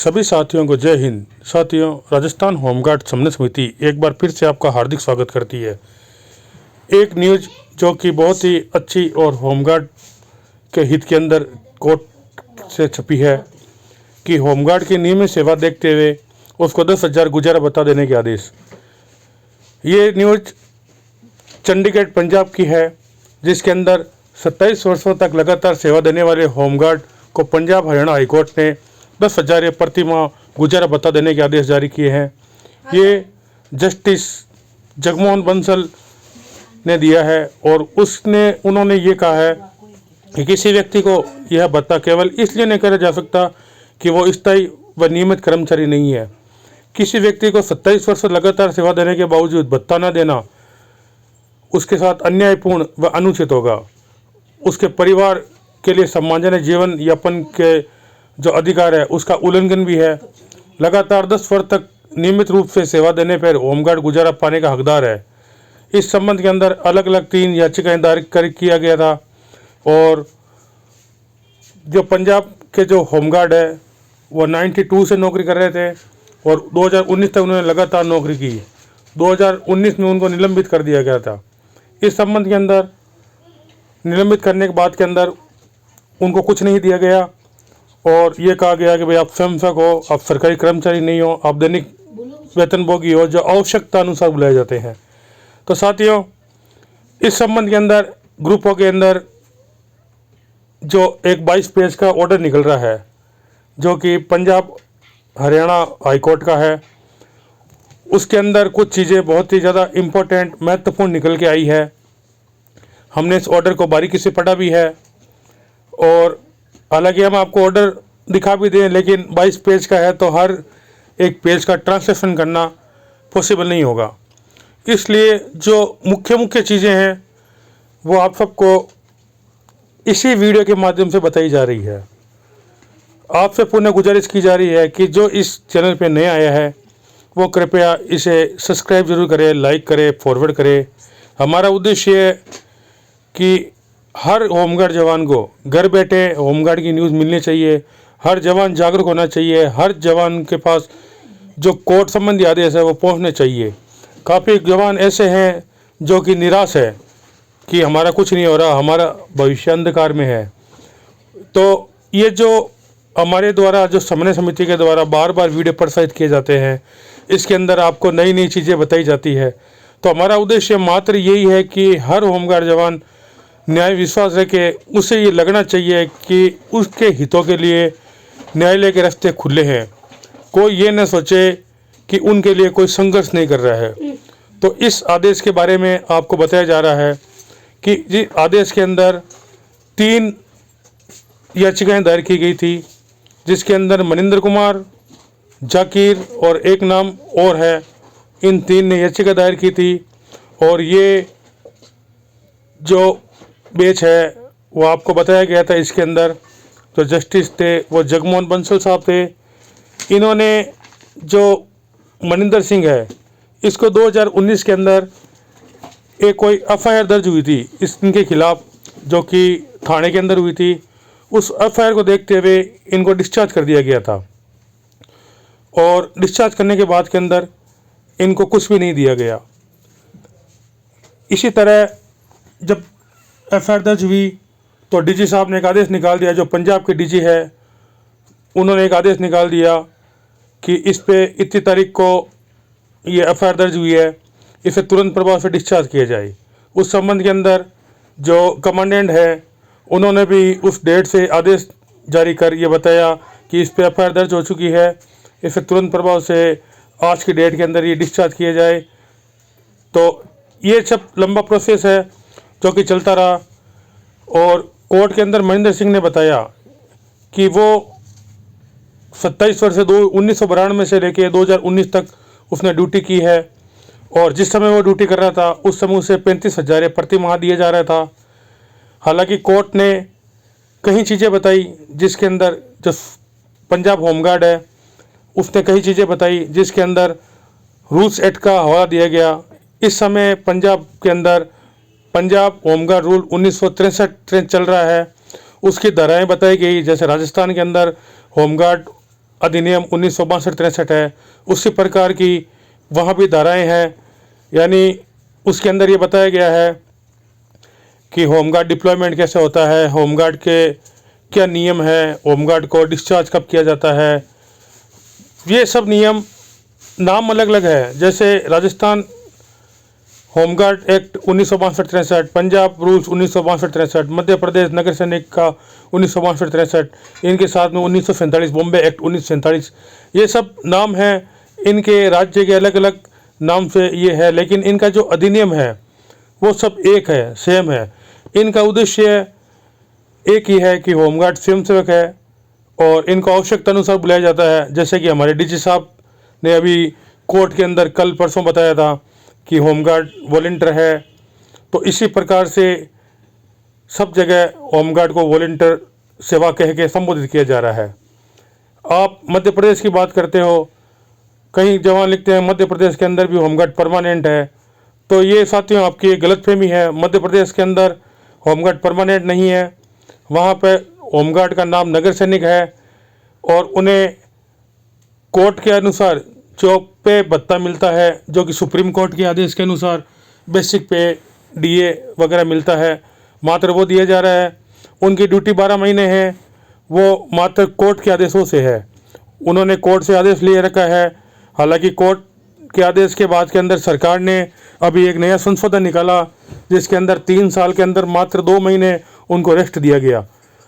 सभी साथियों को जय हिंद। साथियों, राजस्थान होमगार्ड समन्वय समिति एक बार फिर से आपका हार्दिक स्वागत करती है। एक न्यूज़ जो कि बहुत ही अच्छी और होमगार्ड के हित के अंदर कोर्ट से छपी है कि होमगार्ड की नियमित सेवा देखते हुए उसको 10,000 गुजारा भत्ता देने के आदेश। ये न्यूज़ चंडीगढ़ पंजाब की है, जिसके अंदर 27 वर्षों तक लगातार सेवा देने वाले होमगार्ड को पंजाब हरियाणा हाईकोर्ट ने 10,000 प्रति माह गुजारा भत्ता देने के आदेश जारी किए हैं। ये जस्टिस जगमोहन बंसल ने दिया है और उन्होंने ये कहा है कि किसी व्यक्ति को यह भत्ता केवल इसलिए नहीं करा जा सकता कि वो स्थायी व नियमित कर्मचारी नहीं है। किसी व्यक्ति को 27 वर्ष लगातार सेवा देने के बावजूद भत्ता न देना उसके साथ अन्यायपूर्ण व अनुचित होगा। उसके परिवार के लिए सम्मानजनक जीवन यापन के जो अधिकार है उसका उल्लंघन भी है। लगातार 10 वर्ष तक नियमित रूप से सेवा देने पर होमगार्ड गुजारा पाने का हकदार है। इस संबंध के अंदर अलग अलग 3 याचिकाएं दायर किया गया था और जो पंजाब के जो होमगार्ड है वो 92 से नौकरी कर रहे थे और 2019 तक उन्होंने लगातार नौकरी की। 2019 में उनको निलंबित कर दिया गया था। इस संबंध के अंदर निलंबित करने के बाद के अंदर उनको कुछ नहीं दिया गया और ये कहा गया कि भाई आप स्वयंसेवक हो, आप सरकारी कर्मचारी नहीं हो, आप दैनिक वेतनभोगी हो, जो आवश्यकता अनुसार बुलाए जाते हैं। तो साथियों, इस संबंध के अंदर ग्रुपों के अंदर जो एक 22 पेज का ऑर्डर निकल रहा है जो कि पंजाब हरियाणा हाईकोर्ट का है, उसके अंदर कुछ चीज़ें बहुत ही ज़्यादा इम्पोर्टेंट महत्वपूर्ण निकल के आई है। हमने इस ऑर्डर को बारीकी से पढ़ा भी है और हालांकि हम आपको ऑर्डर दिखा भी दें, लेकिन 22 पेज का है तो हर एक पेज का ट्रांसलेशन करना पॉसिबल नहीं होगा। इसलिए जो मुख्य चीज़ें हैं वो आप सबको इसी वीडियो के माध्यम से बताई जा रही है। आपसे पुनः गुजारिश की जा रही है कि जो इस चैनल पे नया आया है वो कृपया इसे सब्सक्राइब जरूर करें, लाइक करें, फॉरवर्ड करें। हमारा उद्देश्य है कि हर होमगार्ड जवान को घर बैठे होमगार्ड की न्यूज़ मिलनी चाहिए। हर जवान जागरूक होना चाहिए। हर जवान के पास जो कोर्ट संबंधी आदेश है वो पहुंचने चाहिए। काफ़ी जवान ऐसे हैं जो कि निराश है कि हमारा कुछ नहीं हो रहा, हमारा भविष्य अंधकार में है। तो ये जो हमारे द्वारा जो समन्वय समिति के द्वारा बार बार वीडियो प्रसारित किए जाते हैं, इसके अंदर आपको नई नई चीज़ें बताई जाती है। तो हमारा उद्देश्य मात्र यही है कि हर होमगार्ड जवान न्याय विश्वास रखे। उसे ये लगना चाहिए कि उसके हितों के लिए न्यायालय के रास्ते खुले हैं। कोई ये न सोचे कि उनके लिए कोई संघर्ष नहीं कर रहा है। तो इस आदेश के बारे में आपको बताया जा रहा है कि जिस आदेश के अंदर 3 याचिकाएं दायर की गई थी, जिसके अंदर मनिंदर कुमार, जाकिर और एक नाम और है, इन 3 ने याचिका दायर की थी। और ये जो बेच है वो आपको बताया गया था। इसके अंदर जो जस्टिस थे वो जगमोहन बंसल साहब थे। इन्होंने जो मनिंदर सिंह है इसको 2019 के अंदर एक कोई FIR दर्ज हुई थी इनके खिलाफ, जो कि थाने के अंदर हुई थी। उस FIR को देखते हुए इनको डिस्चार्ज कर दिया गया था और डिस्चार्ज करने के बाद के अंदर इनको कुछ भी नहीं दिया गया। इसी तरह जब FIR दर्ज हुई तो DG साहब ने एक आदेश निकाल दिया। जो पंजाब के DG है उन्होंने एक आदेश निकाल दिया कि इस पे इतनी तारीख को ये FIR दर्ज हुई है, इसे तुरंत प्रभाव से डिस्चार्ज किया जाए। उस संबंध के अंदर जो कमांडेंट है उन्होंने भी उस डेट से आदेश जारी कर ये बताया कि इस पे FIR दर्ज हो चुकी है, इसे तुरंत प्रभाव से आज की डेट के अंदर ये डिस्चार्ज किया जाए। तो ये सब लंबा प्रोसेस है जो कि चलता रहा और कोर्ट के अंदर महेंद्र सिंह ने बताया कि वो 27 वर्ष से 1992 से लेकर 2019 तक उसने ड्यूटी की है और जिस समय वो ड्यूटी कर रहा था उस समय उसे 35,000 प्रति माह दिया जा रहा था। हालांकि कोर्ट ने कई चीज़ें बताई, जिसके अंदर जो पंजाब होमगार्ड है उसने कई चीज़ें बताई, जिसके अंदर रूल्स एक्ट का हवाला दिया गया। इस समय पंजाब के अंदर पंजाब होमगार्ड रूल 1963 चल रहा है, उसकी धाराएं बताई गई। जैसे राजस्थान के अंदर होमगार्ड अधिनियम 1962-63 है, उसी प्रकार की वहाँ भी धाराएं हैं। यानी उसके अंदर ये बताया गया है कि होमगार्ड डिप्लॉयमेंट कैसे होता है, होमगार्ड के क्या नियम है, होमगार्ड को डिस्चार्ज कब किया जाता है। ये सब नियम नाम अलग अलग है, जैसे Rajasthan home guard act 1962-63, Punjab rules 1962-63, Madhya Pradesh नगर सैनिक का 1962-63, इनके साथ में 1947 बॉम्बे एक्ट 1947। ये सब नाम हैं, इनके राज्य के अलग अलग नाम से ये है, लेकिन इनका जो अधिनियम है वो सब एक है, सेम है। इनका उद्देश्य एक ही है कि होमगार्ड स्वयंसेवक है और इनको आवश्यकता अनुसार बुलाया जाता है। जैसे कि हमारे डीजी साहब ने अभी कोर्ट के अंदर कल परसों बताया था कि होमगार्ड वॉलंटियर है, तो इसी प्रकार से सब जगह होमगार्ड को वॉलंटियर सेवा कह के संबोधित किया जा रहा है। आप मध्य प्रदेश की बात करते हो, कई जवान लिखते हैं मध्य प्रदेश के अंदर भी होमगार्ड परमानेंट है, तो ये साथियों आपकी एक गलतफहमी है। मध्य प्रदेश के अंदर होमगार्ड परमानेंट नहीं है, वहाँ पर होमगार्ड का नाम नगर सैनिक है और उन्हें कोर्ट के अनुसार जो पे भत्ता मिलता है, जो कि सुप्रीम कोर्ट के आदेश के अनुसार बेसिक पे डीए वगैरह मिलता है, मात्र वो दिया जा रहा है। उनकी ड्यूटी 12 महीने है, वो मात्र कोर्ट के आदेशों से है। उन्होंने कोर्ट से आदेश लिए रखा है। हालांकि कोर्ट के आदेश के बाद के अंदर सरकार ने अभी एक नया संशोधन निकाला, जिसके अंदर 3 साल के अंदर मात्र 2 महीने उनको रेस्ट दिया गया,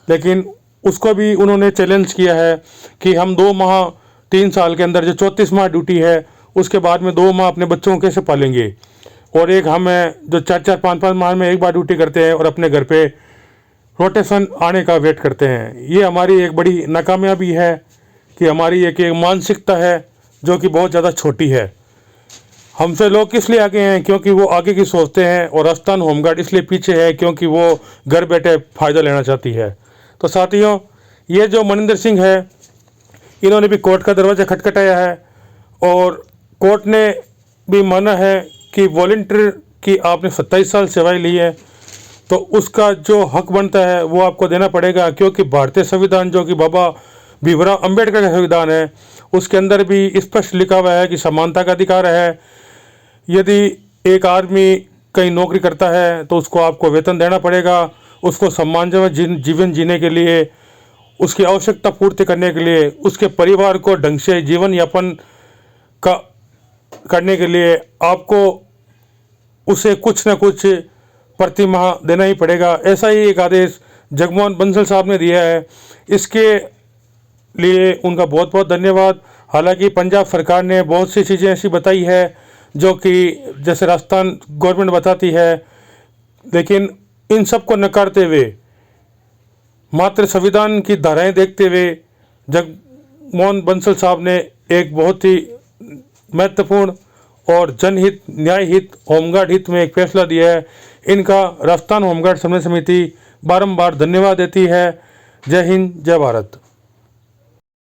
लेकिन उसको भी उन्होंने चैलेंज किया है कि हम 2 माह 3 साल के अंदर जो 34 माह ड्यूटी है, उसके बाद में 2 माह अपने बच्चों को कैसे पालेंगे। और एक हम हैं जो 4-4 5-5 माह में एक बार ड्यूटी करते हैं और अपने घर पे रोटेशन आने का वेट करते हैं। ये हमारी एक बड़ी नाकामयाबी है कि हमारी एक मानसिकता है जो कि बहुत ज़्यादा छोटी है। हमसे लोग किस लिए आगे हैं, क्योंकि वो आगे की सोचते हैं, और राजस्थान होमगार्ड इसलिए पीछे है क्योंकि वो घर बैठे फ़ायदा लेना चाहती है। तो साथियों, ये जो मनिंदर सिंह है, इन्होंने भी कोर्ट का दरवाज़ा खटखटाया है और कोर्ट ने भी माना है कि वॉलंटियर की आपने 27 साल सेवाएं ली है, तो उसका जो हक बनता है वो आपको देना पड़ेगा, क्योंकि भारतीय संविधान जो कि बाबा भीमराव अंबेडकर का संविधान है, उसके अंदर भी स्पष्ट लिखा हुआ है कि समानता का अधिकार है। यदि एक आदमी कहीं नौकरी करता है तो उसको आपको वेतन देना पड़ेगा, उसको सम्मानजनक जीवन जीने के लिए, उसकी आवश्यकता पूर्ति करने के लिए, उसके परिवार को ढंग से जीवन यापन का करने के लिए आपको उसे कुछ न कुछ प्रति माह देना ही पड़ेगा। ऐसा ही एक आदेश जगमोहन बंसल साहब ने दिया है। इसके लिए उनका बहुत बहुत धन्यवाद। हालांकि पंजाब सरकार ने बहुत सी चीज़ें ऐसी बताई है जो कि जैसे राजस्थान गवर्नमेंट बताती है, लेकिन इन सब को नकारते हुए, मात्र संविधान की धाराएं देखते हुए जगमोहन बंसल साहब ने एक बहुत ही महत्वपूर्ण और जनहित, न्याय हित, होमगार्ड हित में एक फैसला दिया है। इनका राजस्थान होमगार्ड समन्वय समिति बारंबार धन्यवाद देती है। जय हिंद, जय भारत।